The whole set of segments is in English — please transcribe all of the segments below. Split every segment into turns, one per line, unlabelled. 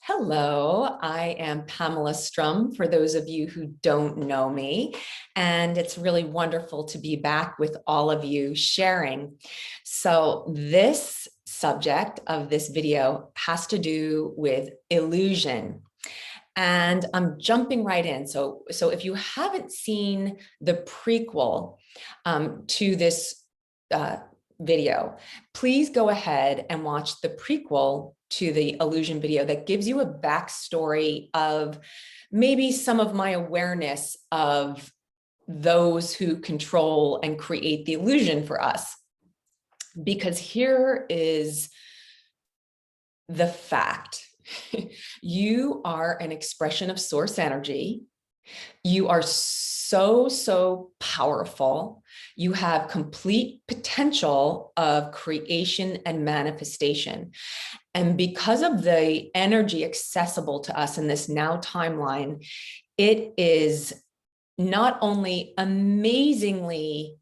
Hello, I am Pamela Strum, for those of you who don't know me, and it's really wonderful to be back with all of you sharing. So this subject of this video has to do with illusion. And I'm jumping right in. So if you haven't seen the prequel to this video, please go ahead and watch the prequel to the illusion video that gives you a backstory of maybe some of my awareness of those who control and create the illusion for us. Because here is the fact. You are an expression of source energy. You are so powerful. You have complete potential of creation and manifestation. And because of the energy accessible to us in this now timeline, it is not only amazingly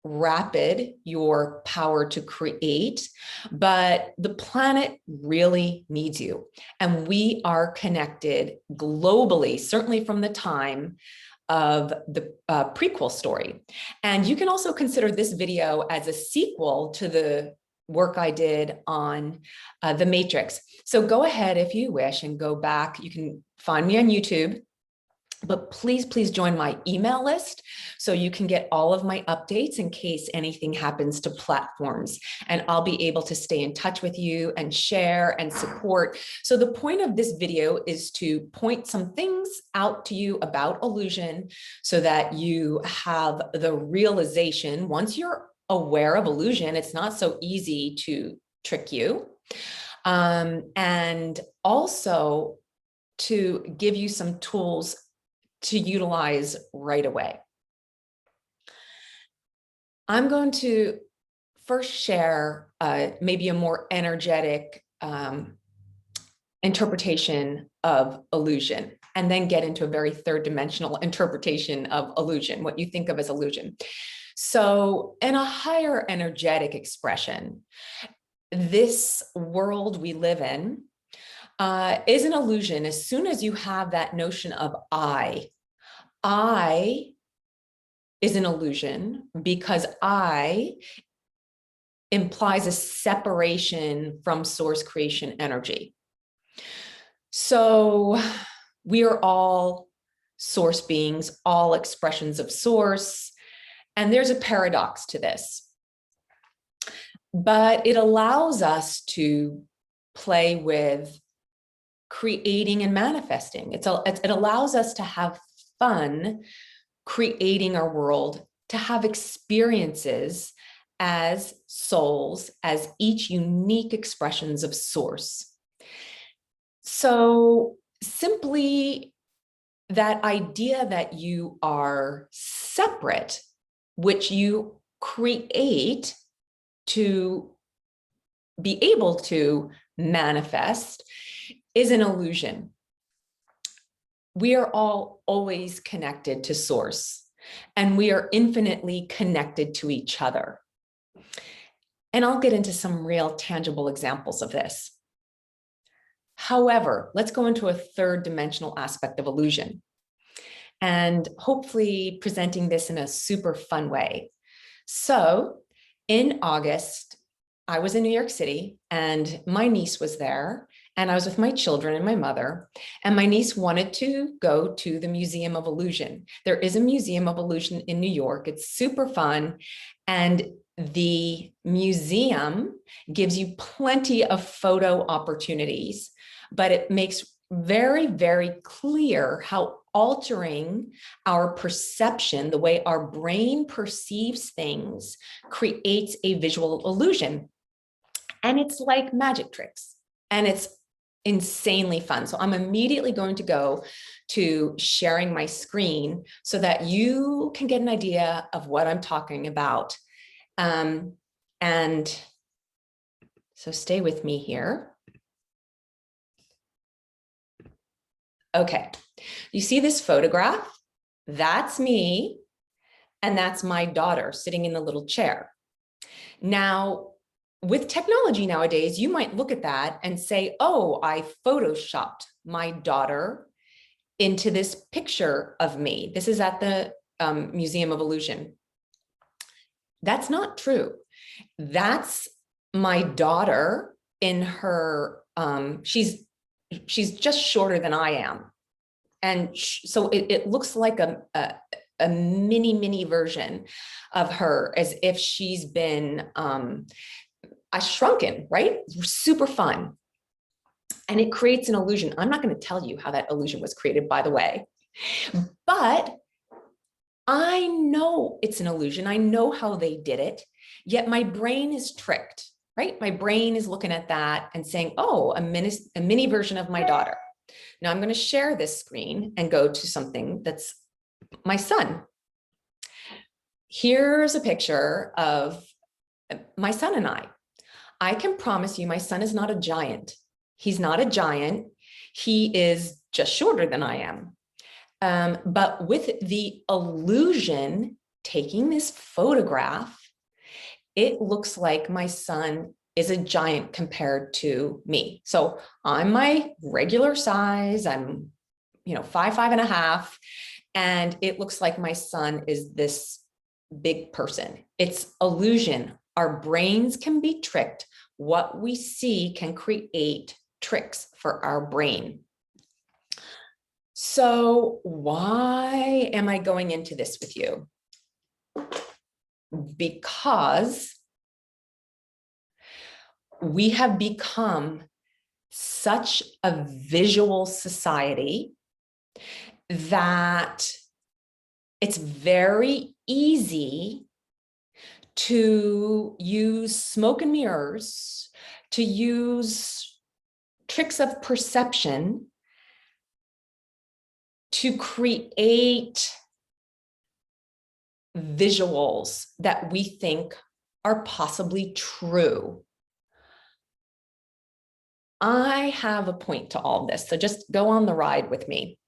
rapid, your power to create, but the planet really needs you. And we are connected globally, certainly from the time of the prequel story. And you can also consider this video as a sequel to the work I did on the Matrix. So go ahead if you wish and go back. You can find me on YouTube, but please join my email list so you can get all of my updates in case anything happens to platforms, and I'll be able to stay in touch with you and share and support. So the point of this video is to point some things out to you about illusion so that you have the realization. Once you're aware of illusion, it's not so easy to trick you. And also to give you some tools to utilize right away. I'm going to first share maybe a more energetic interpretation of illusion, and then get into a very third dimensional interpretation of illusion, what you think of as illusion. So in a higher energetic expression, this world we live in is an illusion. As soon as you have that notion of I is an illusion, because I implies a separation from source creation energy. So we are all source beings, all expressions of source. And there's a paradox to this, but it allows us to play with creating and manifesting. It allows us to have fun creating our world, to have experiences as souls, as each unique expressions of source. So simply that idea that you are separate, which you create to be able to manifest, is an illusion. We are all always connected to source, and we are infinitely connected to each other. And I'll get into some real tangible examples of this. However, let's go into a third dimensional aspect of illusion, and hopefully presenting this in a super fun way. So in August, I was in New York City and my niece was there, and I was with my children and my mother, and my niece wanted to go to the Museum of Illusion. There is a Museum of Illusion in New York. It's super fun. And the museum gives you plenty of photo opportunities, but it makes very clear how altering our perception, the way our brain perceives things, creates a visual illusion. And it's like magic tricks, and it's insanely fun. So I'm immediately going to go to sharing my screen so that you can get an idea of what I'm talking about. And so stay with me here. Okay, you see this photograph? That's me, and that's my daughter sitting in the little chair. Now, with technology nowadays, you might look at that and say, oh, I photoshopped my daughter into this picture of me. This is at the Museum of Illusion. That's not true. That's my daughter in her, she's just shorter than I am. And so it looks like a mini version of her, as if she's been shrunken, right? Super fun. And it creates an illusion. I'm not going to tell you how that illusion was created, by the way, but I know it's an illusion. I know how they did it, yet my brain is tricked, right? My brain is looking at that and saying, oh, a mini version of my daughter. Now I'm going to share this screen and go to something that's my son. Here's a picture of my son and I. I can promise you my son is not a giant. He's not a giant. He is just shorter than I am. But with the illusion, taking this photograph, it looks like my son is a giant compared to me. So I'm my regular size. I'm, 5'5.5", and it looks like my son is this big person. It's illusion. Our brains can be tricked. What we see can create tricks for our brain. So why am I going into this with you? Because we have become such a visual society that it's very easy to use smoke and mirrors, to use tricks of perception to create visuals that we think are possibly true. I have a point to all this, so just go on the ride with me.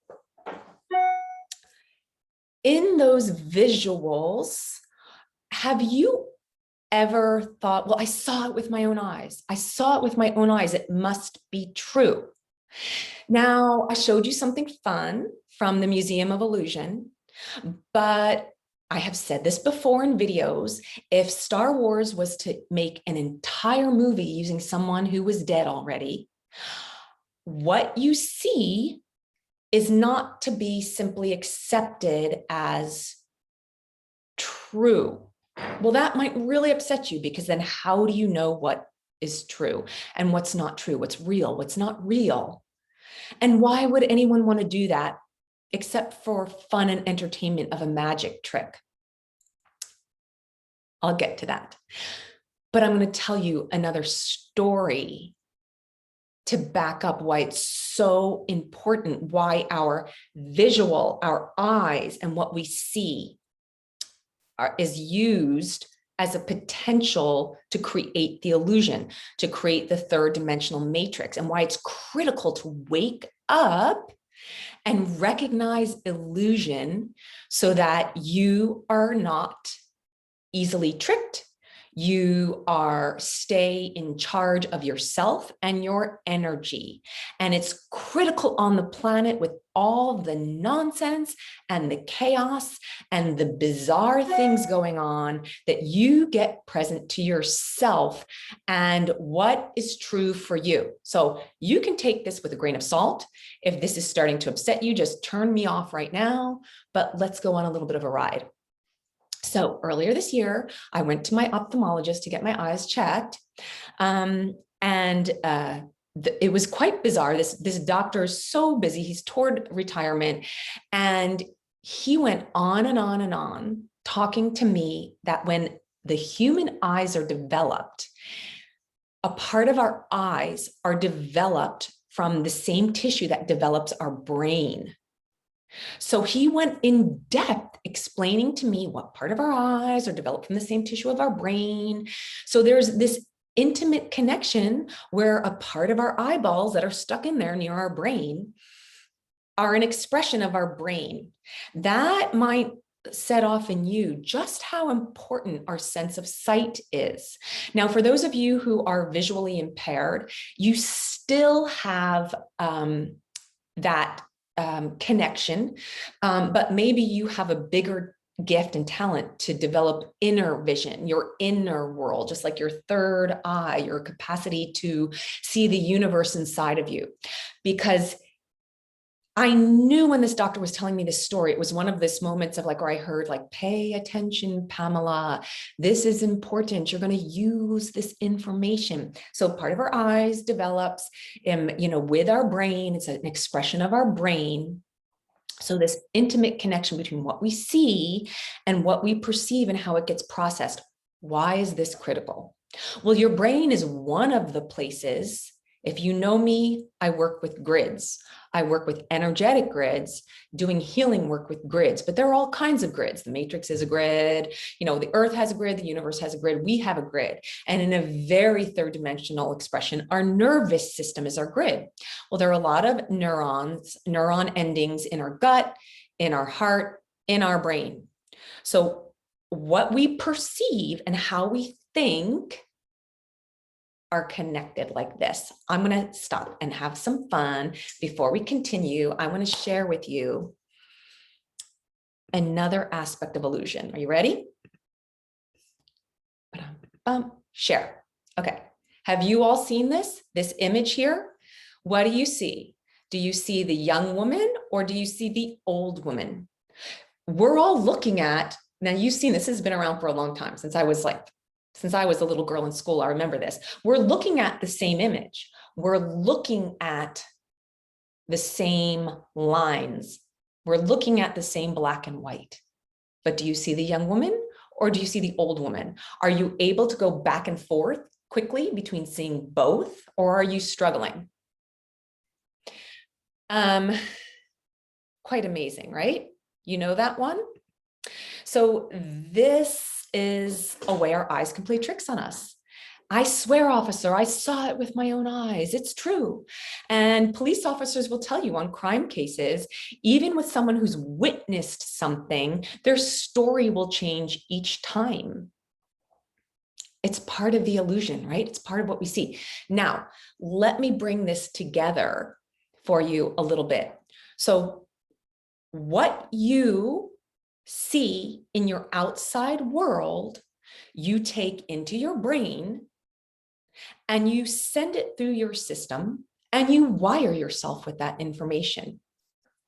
In those visuals, have you ever thought, well, I saw it with my own eyes. I saw it with my own eyes. It must be true. Now, I showed you something fun from the Museum of Illusion, but I have said this before in videos. If Star Wars was to make an entire movie using someone who was dead already, what you see is not to be simply accepted as true. Well, that might really upset you, because then how do you know what is true and what's not true, what's real, what's not real? And why would anyone want to do that except for fun and entertainment of a magic trick? I'll get to that. But I'm going to tell you another story to back up why it's so important, why our visual, our eyes, and what we see is used as a potential to create the illusion, to create the third dimensional matrix, and why it's critical to wake up and recognize illusion so that you are not easily tricked. You stay in charge of yourself and your energy. And it's critical on the planet with all the nonsense and the chaos and the bizarre things going on, that you get present to yourself and what is true for you. So you can take this with a grain of salt. If this is starting to upset you, just turn me off right now, but let's go on a little bit of a ride. So earlier this year, I went to my ophthalmologist to get my eyes checked. It was quite bizarre. This doctor is so busy. He's toward retirement. And he went on and on and on, talking to me that when the human eyes are developed, a part of our eyes are developed from the same tissue that develops our brain. So he went in depth explaining to me what part of our eyes are developed from the same tissue of our brain. So there's this intimate connection where a part of our eyeballs that are stuck in there near our brain are an expression of our brain. That might set off in you just how important our sense of sight is. Now, for those of you who are visually impaired, you still have that connection, but maybe you have a bigger gift and talent to develop inner vision, your inner world, just like your third eye, your capacity to see the universe inside of you. Because I knew when this doctor was telling me this story, it was one of this moments of like, where I heard like, pay attention, Pamela, this is important. You're going to use this information. So part of our eyes develops, with our brain. It's an expression of our brain. So this intimate connection between what we see and what we perceive and how it gets processed. Why is this critical? Well, your brain is one of the places. If you know me, I work with grids. I work with energetic grids, doing healing work with grids, but there are all kinds of grids. The matrix is a grid, the earth has a grid, the universe has a grid, we have a grid. And in a very third dimensional expression, our nervous system is our grid. Well, there are a lot of neuron endings in our gut, in our heart, in our brain. So what we perceive and how we think are connected like this. I'm going to stop and have some fun. Before we continue, I want to share with you another aspect of illusion. Are you ready? Share. Okay. Have you all seen this image here? What do you see? Do you see the young woman or do you see the old woman? We're all looking at, now you've seen this has been around for a long time, since I was a little girl in school, I remember this. We're looking at the same image. We're looking at the same lines. We're looking at the same black and white. But do you see the young woman or do you see the old woman? Are you able to go back and forth quickly between seeing both, or are you struggling? Quite amazing, right? You know that one? So this is a way our eyes can play tricks on us. I swear, officer, I saw it with my own eyes. It's true. And police officers will tell you on crime cases, even with someone who's witnessed something, their story will change each time. It's part of the illusion, right? It's part of what we see. Now, let me bring this together for you a little bit. So what you see in your outside world, you take into your brain and you send it through your system and you wire yourself with that information.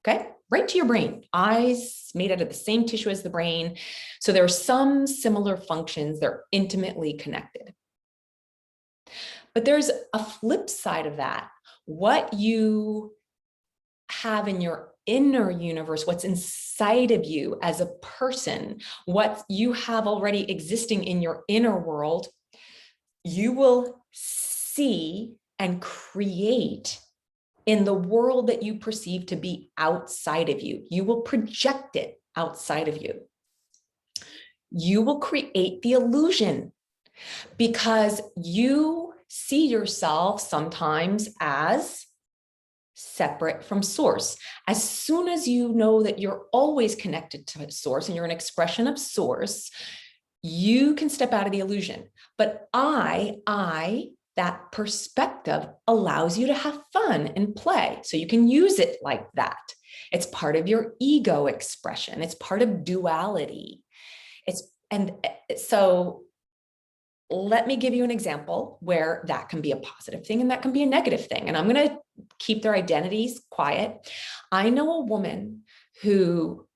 Okay, right to your brain. Eyes made out of the same tissue as the brain. So there are some similar functions. They're intimately connected. But there's a flip side of that. What you have in your inner universe, what's inside of you as a person, what you have already existing in your inner world, you will see and create in the world that you perceive to be outside of you. You will project it outside of you. You will create the illusion because you see yourself sometimes as separate from source. As soon as you know that you're always connected to source and you're an expression of source, you can step out of the illusion. But that perspective allows you to have fun and play. So you can use it like that. It's part of your ego expression. It's part of duality. So let me give you an example where that can be a positive thing and that can be a negative thing. And I'm going to keep their identities quiet. I know a woman who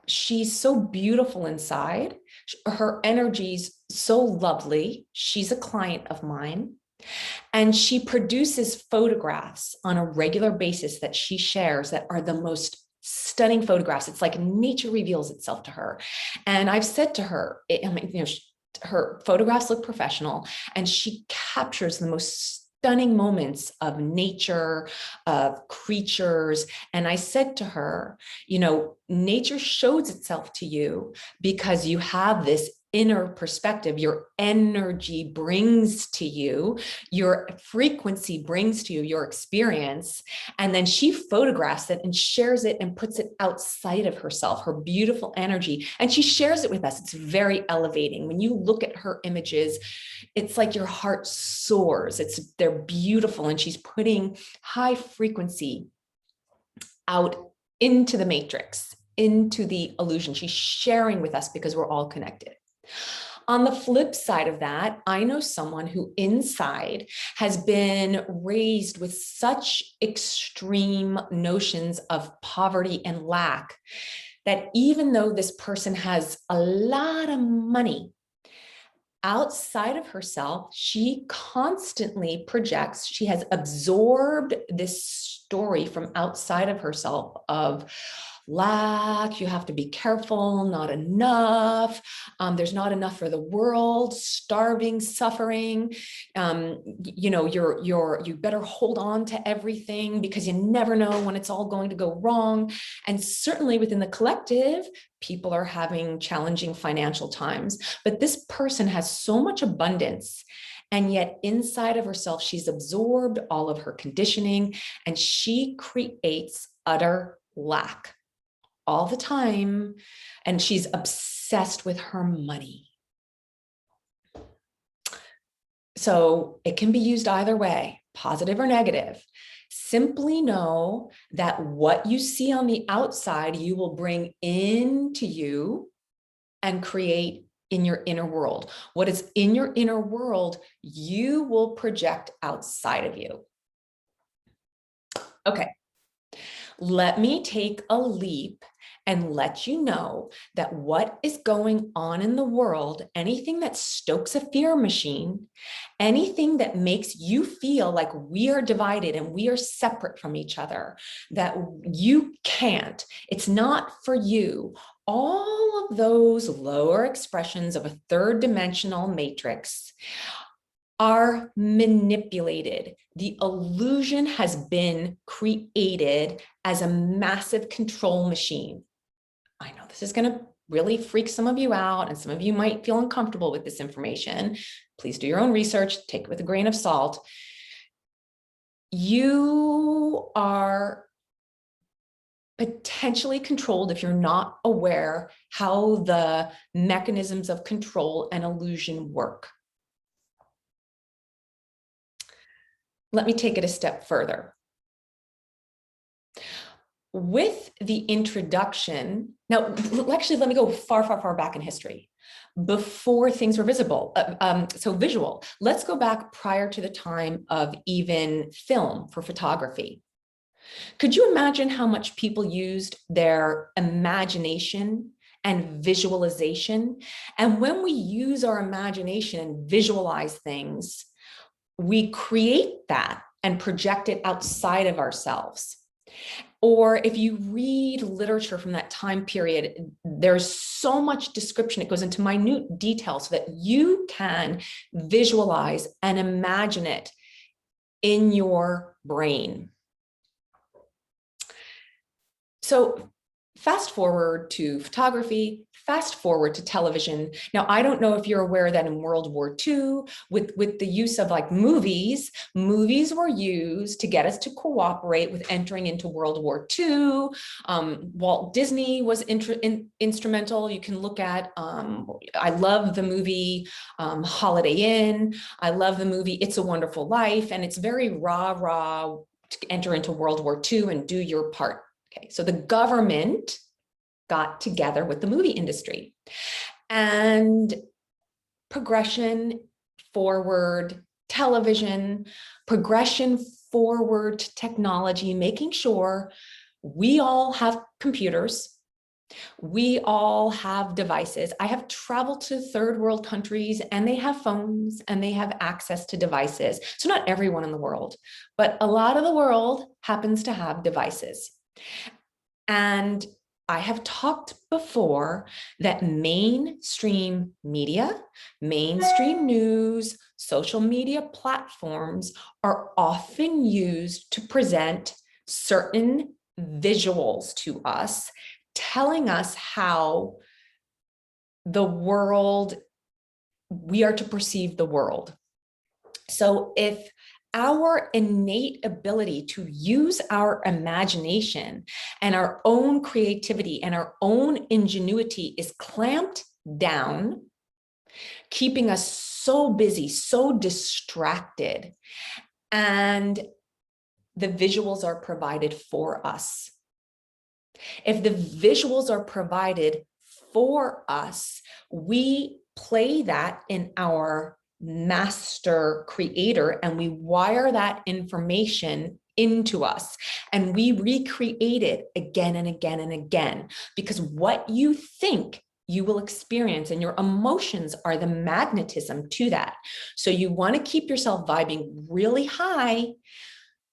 she's so beautiful inside. Her energy's so lovely. She's a client of mine. And she produces photographs on a regular basis that she shares that are the most stunning photographs. It's like nature reveals itself to her. And I've said to her, her photographs look professional and she captures the most stunning moments of nature, of creatures. And I said to her, nature shows itself to you because you have this inner perspective, your energy brings to you, your frequency brings to you, your experience. And then she photographs it and shares it and puts it outside of herself, her beautiful energy. And she shares it with us. It's very elevating. When you look at her images, it's like your heart soars. They're beautiful. And she's putting high frequency out into the matrix, into the illusion. She's sharing with us because we're all connected. On the flip side of that, I know someone who inside has been raised with such extreme notions of poverty and lack that even though this person has a lot of money, outside of herself, she constantly projects, she has absorbed this story from outside of herself of lack, you have to be careful, not enough, there's not enough for the world, starving, suffering, you better hold on to everything because you never know when it's all going to go wrong. And certainly within the collective, people are having challenging financial times, but this person has so much abundance. And yet inside of herself, she's absorbed all of her conditioning and she creates utter lack all the time. And she's obsessed with her money. So it can be used either way, positive or negative. Simply know that what you see on the outside, you will bring into you and create in your inner world. What is in your inner world, you will project outside of you. Okay, let me take a leap and let you know that what is going on in the world, anything that stokes a fear machine, anything that makes you feel like we are divided and we are separate from each other, that you can't, it's not for you. All of those lower expressions of a third dimensional matrix are manipulated. The illusion has been created as a massive control machine. I know this is going to really freak some of you out, and some of you might feel uncomfortable with this information. Please do your own research, take it with a grain of salt. You are potentially controlled if you're not aware how the mechanisms of control and illusion work. Let me take it a step further. With the introduction, now actually let me go far, far, far back in history, before things were visible, visual. Let's go back prior to the time of even film for photography. Could you imagine how much people used their imagination and visualization? And when we use our imagination and visualize things, we create that and project it outside of ourselves. Or if you read literature from that time period, there's so much description. It goes into minute detail so that you can visualize and imagine it in your brain. So fast forward to photography, fast forward to television. Now, I don't know if you're aware that in World War II, with the use of like movies were used to get us to cooperate with entering into World War II. Walt Disney was instrumental. You can look at, I love the movie Holiday Inn. I love the movie It's a Wonderful Life. And it's very rah-rah to enter into World War II and do your part. Okay, so the government got together with the movie industry and progression forward television, progression forward technology, making sure we all have computers, we all have devices. I have traveled to third world countries and they have phones and they have access to devices. So not everyone in the world, but a lot of the world happens to have devices. And I have talked before that mainstream media, mainstream news, social media platforms are often used to present certain visuals to us, telling us how the world, we are to perceive the world. So if our innate ability to use our imagination and our own creativity and our own ingenuity is clamped down, keeping us so busy, so distracted, and the visuals are provided for us. If the visuals are provided for us, we play that in our master creator and we wire that information into us and we recreate it again and again and again, because what you think you will experience and your emotions are the magnetism to that. So you want to keep yourself vibing really high.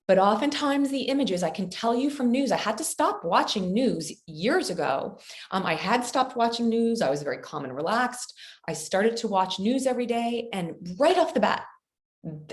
But oftentimes the images, I can tell you from news, I had to stop watching news years ago. I had stopped watching news. I was very calm and relaxed. I started to watch news every day, and right off the bat,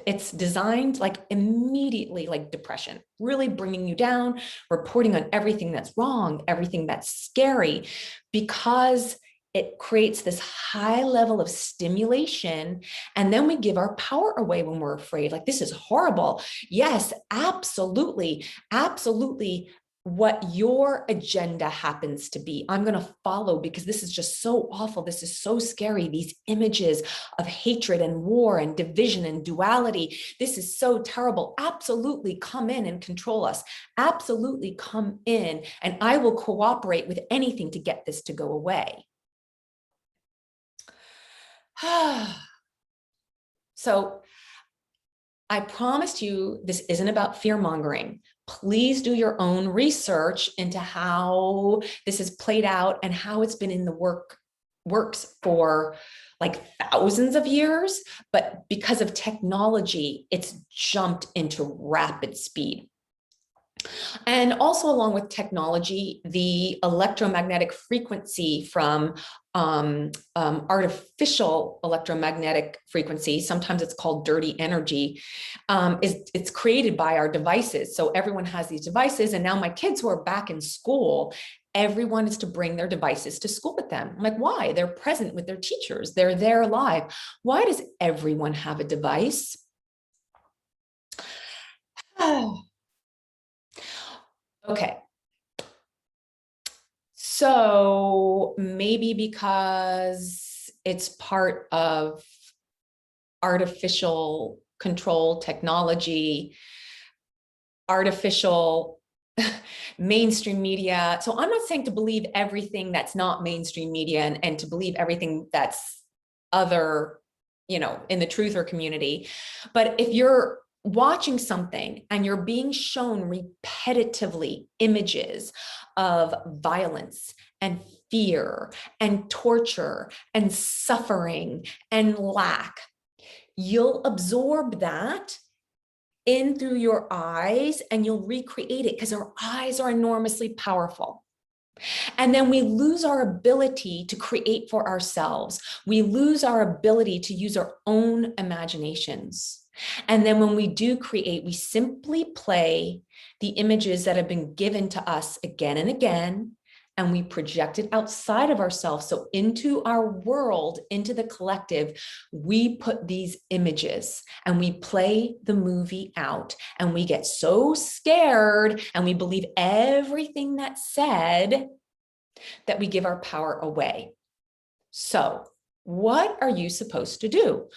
it's designed like immediately like depression, really bringing you down, reporting on everything that's wrong, everything that's scary, because it creates this high level of stimulation. And then we give our power away when we're afraid, like, this is horrible. Yes, absolutely. Absolutely. What your agenda happens to be, I'm going to follow, because this is just so awful. This is so scary. These images of hatred and war and division and duality. This is so terrible. Absolutely come in and control us. Absolutely come in, and I will cooperate with anything to get this to go away. So I promised you this isn't about fear mongering. Please do your own research into how this is played out and how it's been in the works for like thousands of years. But because of technology, it's jumped into rapid speed. And also, along with technology, the electromagnetic frequency from artificial electromagnetic frequency, sometimes it's called dirty energy, it's created by our devices. So everyone has these devices, and now my kids who are back in school, everyone is to bring their devices to school with them. I'm like, why? They're present with their teachers. They're there live. Why does everyone have a device? Okay. So maybe because it's part of artificial control technology, artificial mainstream media. So I'm not saying to believe everything that's not mainstream media and to believe everything that's other, in the truther community. But if you're watching something and you're being shown repetitively images of violence and fear and torture and suffering and lack, you'll absorb that in through your eyes and you'll recreate it, because our eyes are enormously powerful. And then we lose our ability to create for ourselves. We lose our ability to use our own imaginations. And then when we do create, we simply play the images that have been given to us again and again, and we project it outside of ourselves. So into our world, into the collective, we put these images and we play the movie out, and we get so scared and we believe everything that's said that we give our power away. So what are you supposed to do?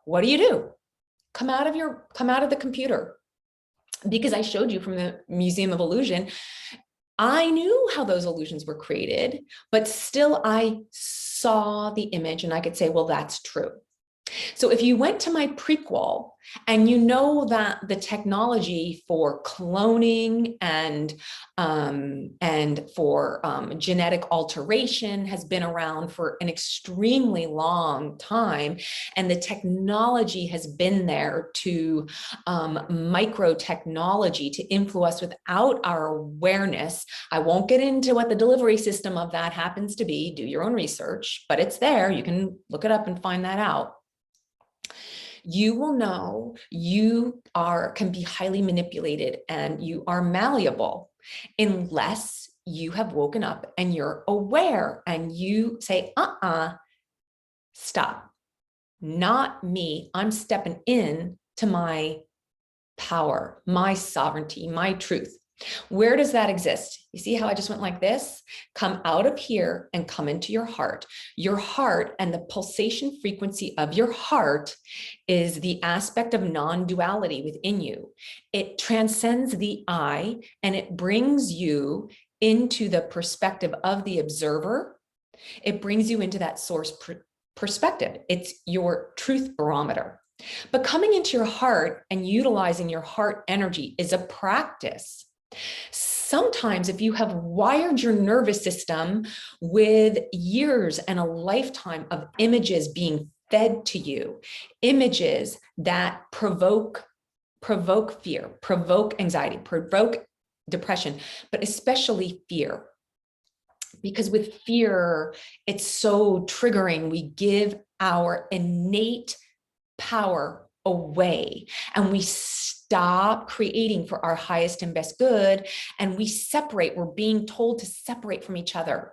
What do? Come out of the computer. Because I showed you from the Museum of Illusion, I knew how those illusions were created, but still I saw the image and I could say, well, that's true. So if you went to my prequel and you know that the technology for cloning and for genetic alteration has been around for an extremely long time, and the technology has been there to micro technology to influence us without our awareness. I won't get into what the delivery system of that happens to be. Do your own research, but it's there. You can look it up and find that out. You will know you can be highly manipulated and you are malleable unless you have woken up and you're aware and you say, stop, not me. I'm stepping in to my power, my sovereignty, my truth. Where does that exist? You see how I just went like this? Come out of here and come into your heart. Your heart and the pulsation frequency of your heart is the aspect of non-duality within you. It transcends the I and it brings you into the perspective of the observer. It brings you into that source perspective. It's your truth barometer. But coming into your heart and utilizing your heart energy is a practice. Sometimes if you have wired your nervous system with years and a lifetime of images being fed to you, images that provoke fear, provoke anxiety, provoke depression, but especially fear. Because with fear, it's so triggering. We give our innate power away and we stop creating for our highest and best good, and we separate. We're being told to separate from each other.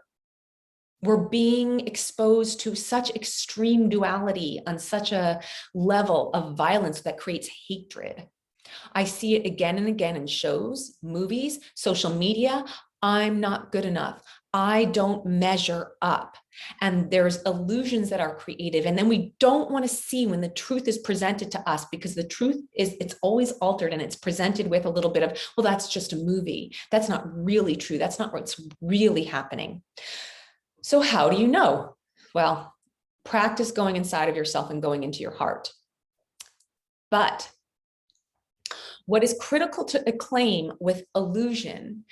We're being exposed to such extreme duality on such a level of violence that creates hatred. I see it again and again in shows, movies, social media. I'm not good enough. I don't measure up. And there's illusions that are created. And then we don't want to see when the truth is presented to us, because the truth is, it's always altered and it's presented with a little bit of, well, that's just a movie. That's not really true. That's not what's really happening. So how do you know? Well, practice going inside of yourself and going into your heart. But what is critical to acclaim with illusion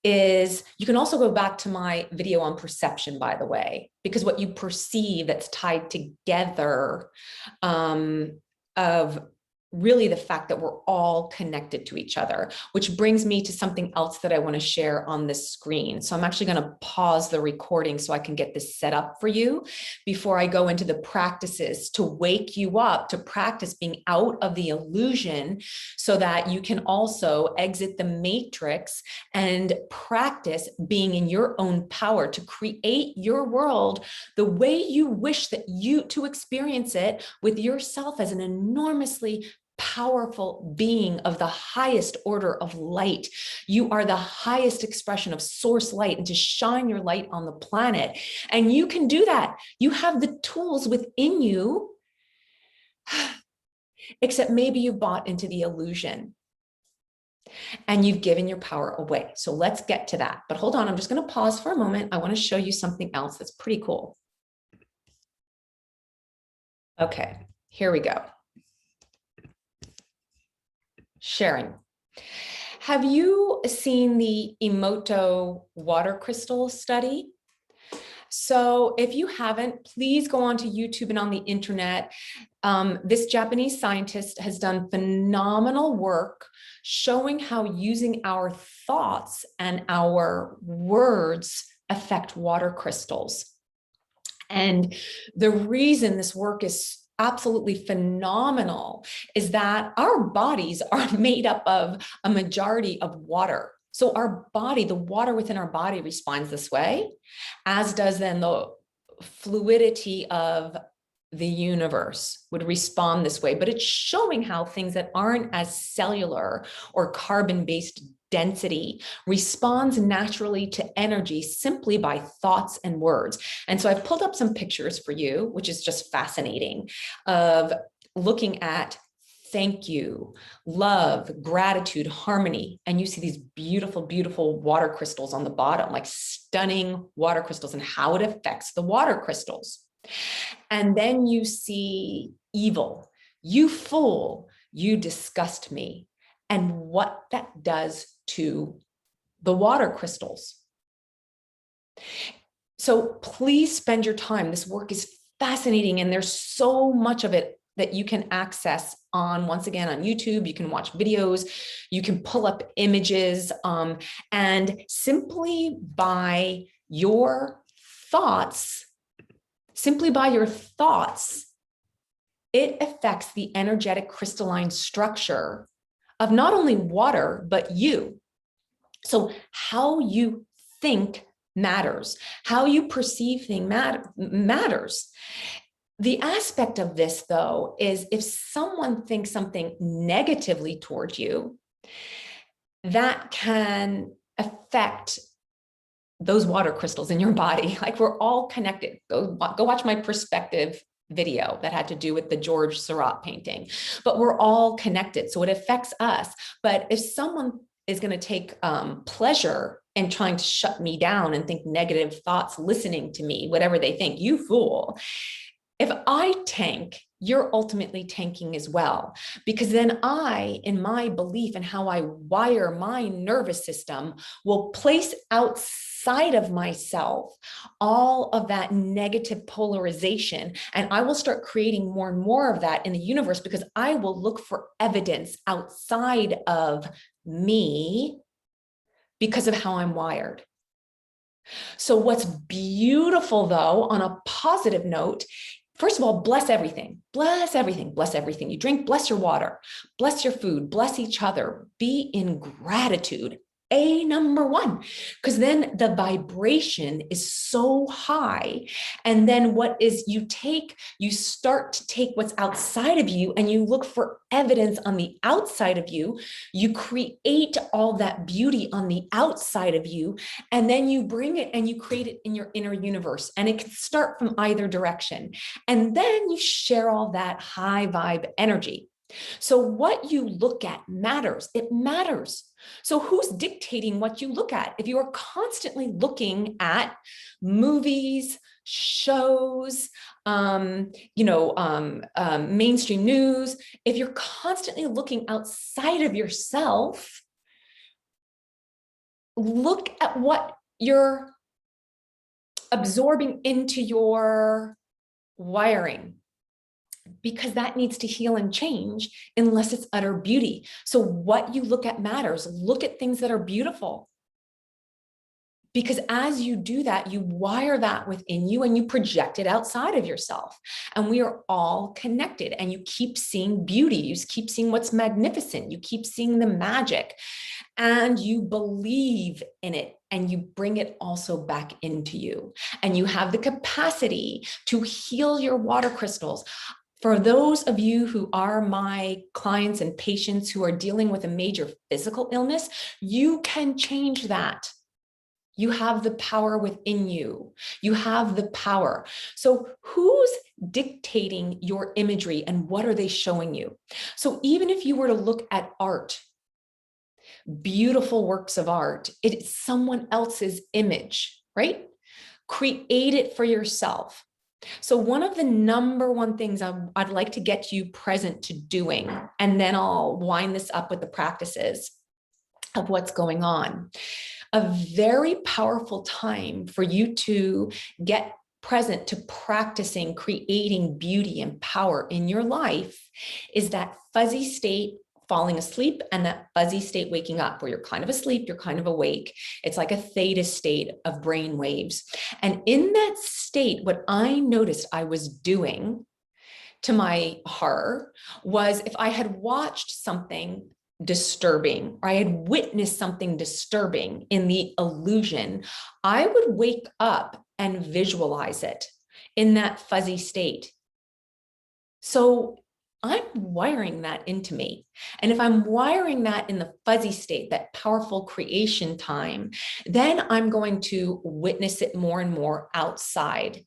is, you can also go back to my video on perception, by the way, because what you perceive that's tied together of really the fact that we're all connected to each other, which brings me to something else that I want to share on this screen. So I'm actually going to pause the recording so I can get this set up for you before I go into the practices to wake you up to practice being out of the illusion, so that you can also exit the matrix and practice being in your own power to create your world the way you wish that you to experience it, with yourself as an enormously powerful being of the highest order of light. You are the highest expression of source light, and to shine your light on the planet. And you can do that. You have the tools within you, except maybe you bought into the illusion and you've given your power away. So let's get to that. But hold on, I'm just going to pause for a moment. I want to show you something else that's pretty cool. Okay, here we go. Sharing. Have you seen the Emoto water crystal study? So if you haven't, please go onto YouTube and on the internet. This Japanese scientist has done phenomenal work showing how using our thoughts and our words affect water crystals. And the reason this work is absolutely phenomenal is that our bodies are made up of a majority of water. So our body, the water within our body responds this way, as does then the fluidity of the universe would respond this way. But it's showing how things that aren't as cellular or carbon-based density responds naturally to energy simply by thoughts and words. And so I've pulled up some pictures for you, which is just fascinating, of looking at thank you, love, gratitude, harmony. And you see these beautiful, beautiful water crystals on the bottom, like stunning water crystals, and how it affects the water crystals. And then you see evil, you fool, you disgust me, and what that does to the water crystals. So please spend your time. This work is fascinating, and there's so much of it that you can access on, once again, on YouTube. You can watch videos, you can pull up images, and simply by your thoughts, it affects the energetic crystalline structure of not only water, but you. So how you think matters. How you perceive things matters. The aspect of this, though, is if someone thinks something negatively towards you, that can affect those water crystals in your body. Like, we're all connected. Go watch my perspective video that had to do with the George Seurat painting, but we're all connected. So it affects us. But if someone is going to take pleasure in trying to shut me down and think negative thoughts, listening to me, whatever they think, you fool. If I tank, you're ultimately tanking as well, because then I, in my belief and how I wire my nervous system, will place outside of myself all of that negative polarization. And I will start creating more and more of that in the universe, because I will look for evidence outside of me because of how I'm wired. So what's beautiful, though, on a positive note, first of all, bless everything, bless everything, bless everything you drink, bless your water, bless your food, bless each other, be in gratitude. Number one, because then the vibration is so high. And then what is you start to take what's outside of you and you look for evidence on the outside of you. You create all that beauty on the outside of you, and then you bring it and you create it in your inner universe. And it can start from either direction. And then you share all that high vibe energy. So what you look at matters. It matters. So who's dictating what you look at? If you are constantly looking at movies, shows, mainstream news, if you're constantly looking outside of yourself, look at what you're absorbing into your wiring, because that needs to heal and change unless it's utter beauty. So what you look at matters. Look at things that are beautiful, because as you do that, you wire that within you and you project it outside of yourself. And we are all connected, and you keep seeing beauty. You keep seeing what's magnificent. You keep seeing the magic, and you believe in it, and you bring it also back into you. And you have the capacity to heal your water crystals. For those of you who are my clients and patients who are dealing with a major physical illness, you can change that. You have the power within you. You have the power. So who's dictating your imagery and what are they showing you? So even if you were to look at art, beautiful works of art, it's someone else's image, right? Create it for yourself. So one of the number one things I'd like to get you present to doing, and then I'll wind this up with the practices of what's going on. A very powerful time for you to get present to practicing creating beauty and power in your life is that fuzzy state falling asleep and that fuzzy state waking up, where you're kind of asleep, you're kind of awake. It's like a theta state of brain waves. And in that state, what I noticed I was doing, to my horror, was if I had watched something disturbing, or I had witnessed something disturbing in the illusion, I would wake up and visualize it in that fuzzy state. So I'm wiring that into me. And if I'm wiring that in the fuzzy state, that powerful creation time, then I'm going to witness it more and more outside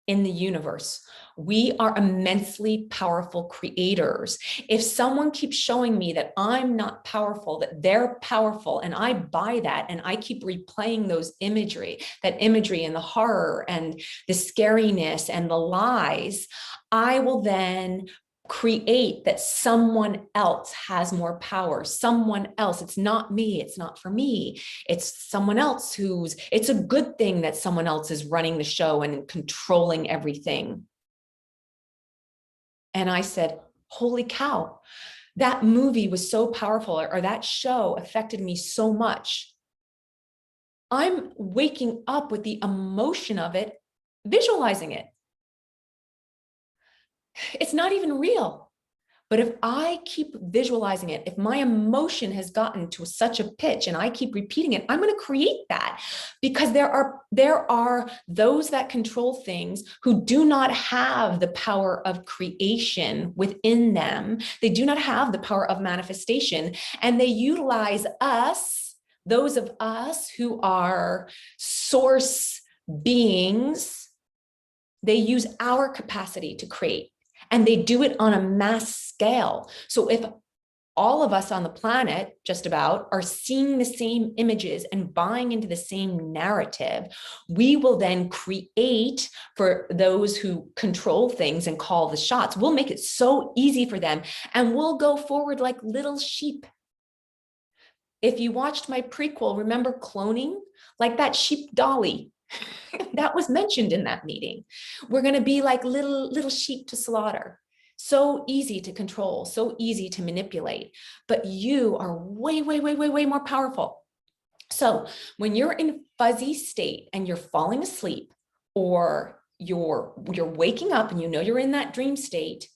in the universe. We are immensely powerful creators. If someone keeps showing me that I'm not powerful, that they're powerful, and I buy that, and I keep replaying that imagery and the horror and the scariness and the lies, I will then create that someone else has more power, someone else. It's not me. It's not for me. It's someone else it's a good thing that someone else is running the show and controlling everything. And I said, holy cow, that movie was so powerful, or that show affected me so much. I'm waking up with the emotion of it, visualizing it. It's not even real, But if I keep visualizing it, if my emotion has gotten to such a pitch and I keep repeating it, I'm going to create that, because there are those that control things who do not have the power of creation within them. They do not have the power of manifestation, and they utilize us, those of us who are source beings. They use our capacity to create, and they do it on a mass scale. So if all of us on the planet, just about, are seeing the same images and buying into the same narrative, we will then create for those who control things and call the shots. We'll make it so easy for them, and we'll go forward like little sheep. If you watched my prequel, remember cloning? Like that sheep Dolly. That was mentioned in that meeting. We're going to be like little sheep to slaughter. So easy to control, so easy to manipulate, but you are way, way, way, way, way more powerful. So when you're in fuzzy state and you're falling asleep, or you're waking up and you know you're in that dream state,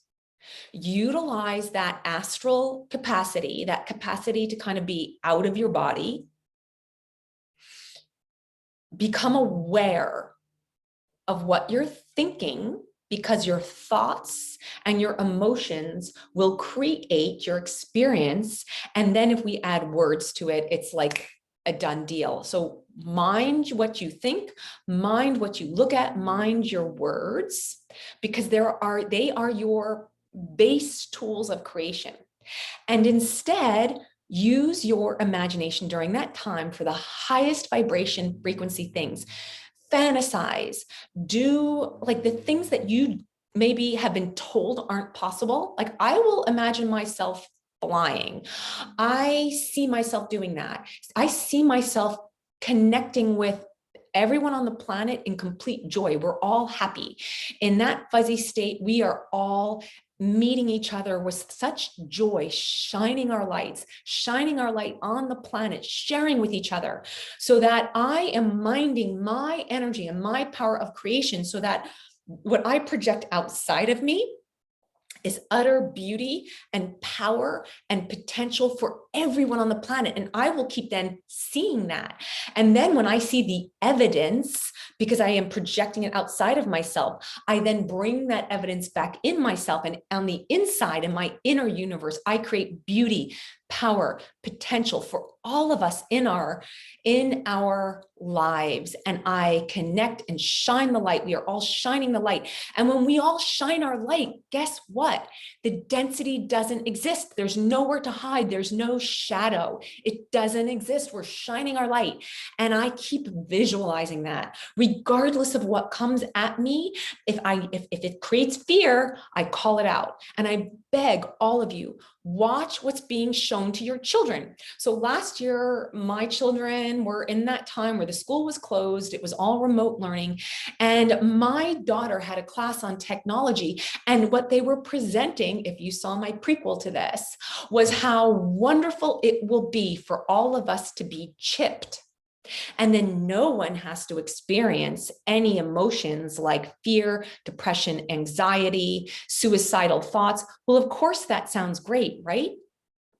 utilize that astral capacity, that capacity to kind of be out of your body. Become aware of what you're thinking, because your thoughts and your emotions will create your experience. And then if we add words to it, it's like a done deal. So mind what you think, mind what you look at, mind your words, because they are your base tools of creation. And instead, use your imagination during that time for the highest vibration frequency things. Fantasize, do like the things that you maybe have been told aren't possible. Like, I will imagine myself flying. I see myself doing that. I see myself connecting with everyone on the planet in complete joy. We're all happy. In that fuzzy state, we are all meeting each other with such joy, shining our light on the planet, sharing with each other, so that I am minding my energy and my power of creation, so that what I project outside of me is utter beauty and power and potential for everyone on the planet. And I will keep then seeing that. And then when I see the evidence, because I am projecting it outside of myself, I then bring that evidence back in myself, and on the inside, in my inner universe, I create beauty, power, potential for all of us in our lives. And I connect and shine the light. We are all shining the light. And when we all shine our light, guess what? The density doesn't exist. There's nowhere to hide. There's no shadow. It doesn't exist. We're shining our light. And I keep visualizing that regardless of what comes at me. If it creates fear, I call it out. And I beg all of you, watch what's being shown to your children. So last year, my children were in that time where the school was closed. It was all remote learning. And my daughter had a class on technology. And what they were presenting, if you saw my prequel to this, was how wonderful it will be for all of us to be chipped. And then no one has to experience any emotions like fear, depression, anxiety, suicidal thoughts. Well, of course, that sounds great, right?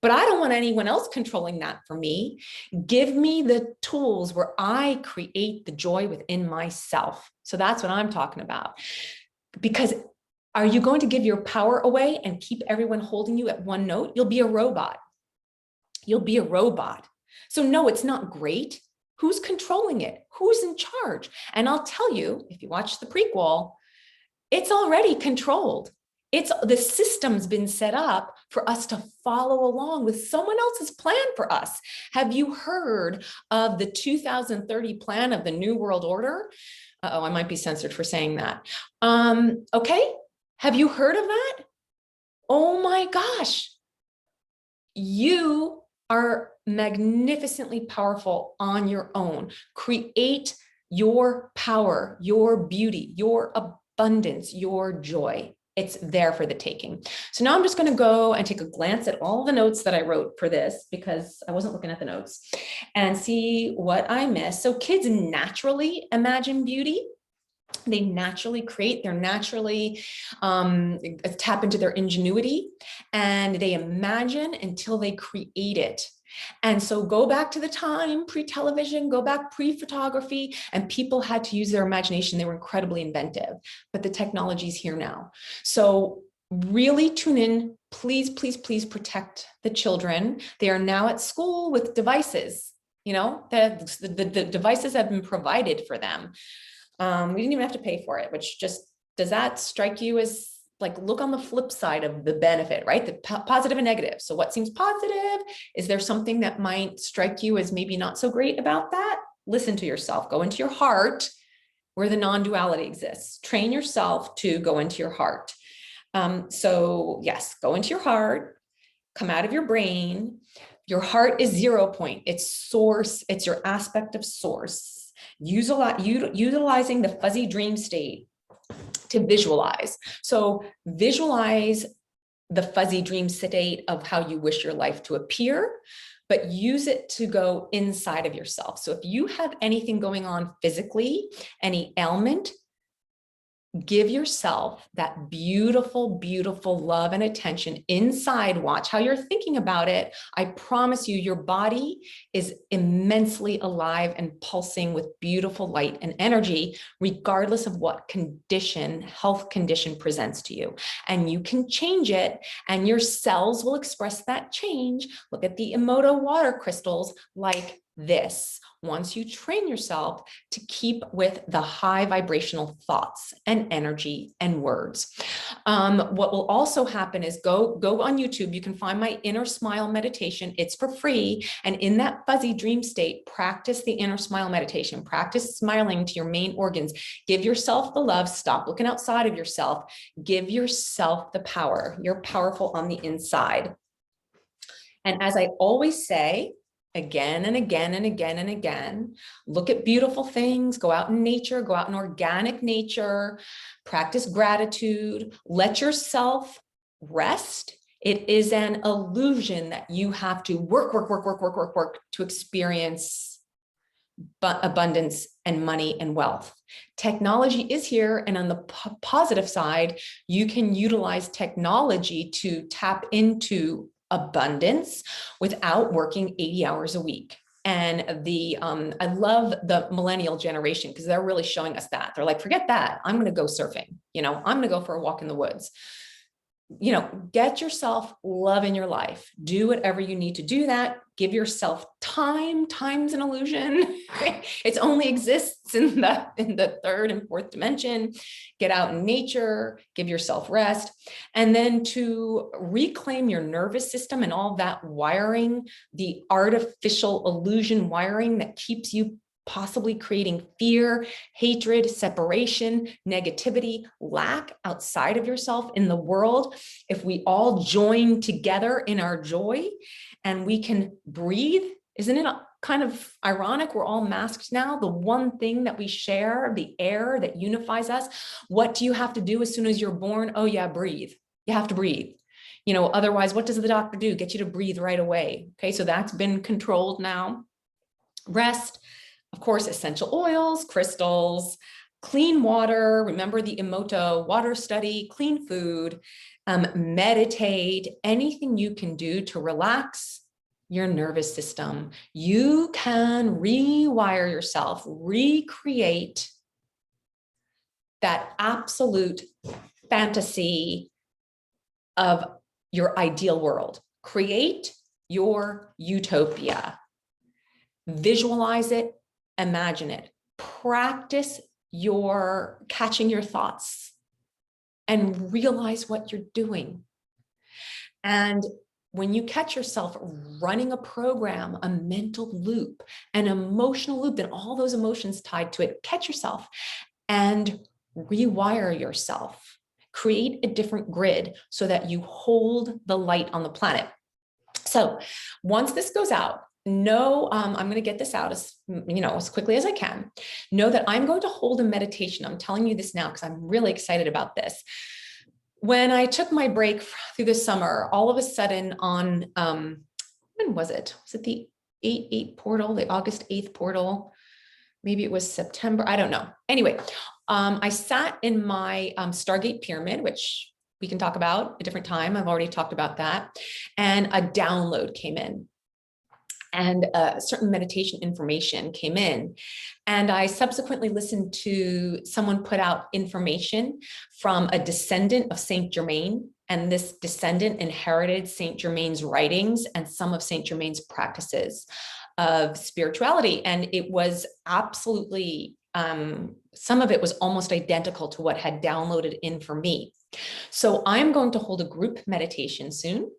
But I don't want anyone else controlling that for me. Give me the tools where I create the joy within myself. So that's what I'm talking about. Because are you going to give your power away and keep everyone holding you at one note? You'll be a robot. You'll be a robot. So no, it's not great. Who's controlling it? Who's in charge? And I'll tell you, if you watch the prequel, it's already controlled. The system's been set up for us to follow along with someone else's plan for us. Have you heard of the 2030 plan of the New World Order? Uh-oh, I might be censored for saying that. Okay, have you heard of that? Oh my gosh. You are magnificently powerful on your own. Create your power, your beauty, your abundance, your joy. It's there for the taking. So now I'm just going to go and take a glance at all the notes that I wrote for this, because I wasn't looking at the notes, and see what I missed. So kids naturally imagine beauty. They naturally create, they're naturally tap into their ingenuity, and they imagine until they create it. And so go back to the time pre-television, go back pre-photography, and people had to use their imagination. They were incredibly inventive, but the technology is here now. So really tune in. Please, please, please protect the children. They are now at school with devices. You know, the devices have been provided for them. We didn't even have to pay for it, which just, does that strike you as like, look on the flip side of the benefit, right? The positive and negative. So what seems positive? Is there something that might strike you as maybe not so great about that? Listen to yourself, go into your heart where the non-duality exists. Train yourself to go into your heart. So yes, go into your heart, come out of your brain. Your heart is 0 point. It's source. It's your aspect of source. Utilizing the fuzzy dream state to visualize. So visualize the fuzzy dream state of how you wish your life to appear, but use it to go inside of yourself. So if you have anything going on physically, any ailment, give yourself that beautiful, beautiful love and attention inside. Watch how you're thinking about it. I promise you, your body is immensely alive and pulsing with beautiful light and energy, regardless of what condition, health condition presents to you. And you can change it, and your cells will express that change. Look at the Emoto water crystals like this. Once you train yourself to keep with the high vibrational thoughts and energy and words. What will also happen is go on YouTube. You can find my inner smile meditation. It's for free. And in that fuzzy dream state, practice the inner smile meditation. Practice smiling to your main organs. Give yourself the love. Stop looking outside of yourself. Give yourself the power. You're powerful on the inside. And as I always say, again and again and again and again, look at beautiful things, go out in nature, go out in organic nature, practice gratitude, let yourself rest. It is an illusion that you have to work to experience abundance and money and wealth. Technology is here, and on the positive side, you can utilize technology to tap into abundance without working 80 hours a week. And I love the millennial generation, because they're really showing us that. They're like, forget that, I'm going to go surfing. You know, I'm going to go for a walk in the woods. You know, get yourself love in your life. Do whatever you need to do that. Give yourself time. Time's an illusion. It only exists in the third and fourth dimension. Get out in nature, give yourself rest. And then to reclaim your nervous system and all that wiring, the artificial illusion wiring that keeps you possibly creating fear, hatred, separation, negativity, lack outside of yourself in the world. If we all join together in our joy and we can breathe, isn't it kind of ironic? We're all masked now. The one thing that we share, the air that unifies us. What do you have to do as soon as you're born? Oh yeah, breathe. You have to breathe. You know, otherwise, what does the doctor do? Get you to breathe right away. Okay, so that's been controlled now. Rest. Of course, essential oils, crystals, clean water. Remember the Emoto water study, clean food, meditate, anything you can do to relax your nervous system. You can rewire yourself, recreate that absolute fantasy of your ideal world. Create your utopia. Visualize it. Imagine it. Practice your catching your thoughts and realize what you're doing. And when you catch yourself running a program, a mental loop, an emotional loop, and all those emotions tied to it, catch yourself and rewire yourself. Create a different grid so that you hold the light on the planet. So once this goes out, know, I'm going to get this out as quickly as I can. Know that I'm going to hold a meditation. I'm telling you this now because I'm really excited about this. When I took my break through the summer, all of a sudden on, when was it? Was it the 8/8 portal, the August 8th portal? maybe it was September, I don't know. Anyway, I sat in my Stargate pyramid, which we can talk about a different time. I've already talked about that. And a download came in, and certain meditation information came in. And I subsequently listened to someone put out information from a descendant of Saint Germain. And this descendant inherited Saint Germain's writings and some of Saint Germain's practices of spirituality. And it was absolutely, some of it was almost identical to what had downloaded in for me. So I'm going to hold a group meditation soon.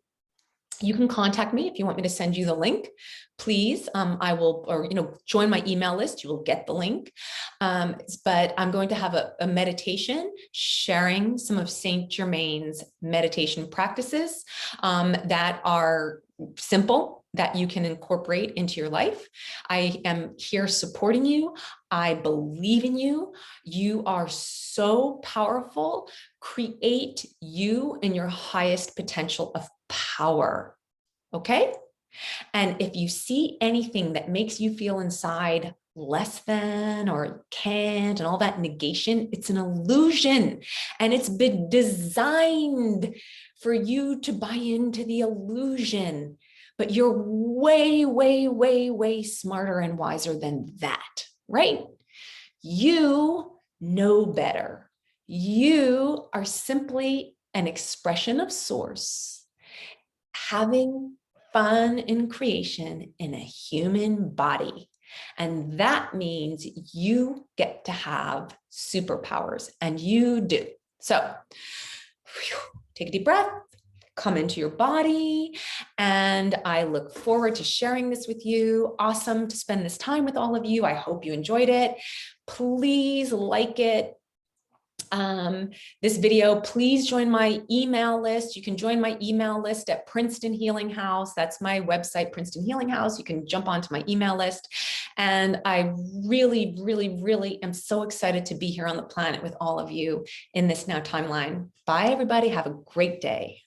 You can contact me if you want me to send you the link. Please, I will, or join my email list. You will get the link. But I'm going to have a meditation sharing some of Saint Germain's meditation practices that are simple, that you can incorporate into your life. I am here supporting you. I believe in you. You are so powerful. Create you in your highest potential of power. Okay? And if you see anything that makes you feel inside less than or can't and all that negation, it's an illusion. And it's been designed for you to buy into the illusion. But you're way, way, way, way smarter and wiser than that, right? You know better. You are simply an expression of source, having fun in creation in a human body. And that means you get to have superpowers, and you do. So take a deep breath, come into your body, and I look forward to sharing this with you. Awesome to spend this time with all of you. I hope you enjoyed it. Please like it. This video, please join my email list. You can join my email list at Princeton Healing House. That's my website, Princeton Healing House. You can jump onto my email list. And I really, really, really am so excited to be here on the planet with all of you in this now timeline. Bye, everybody. Have a great day.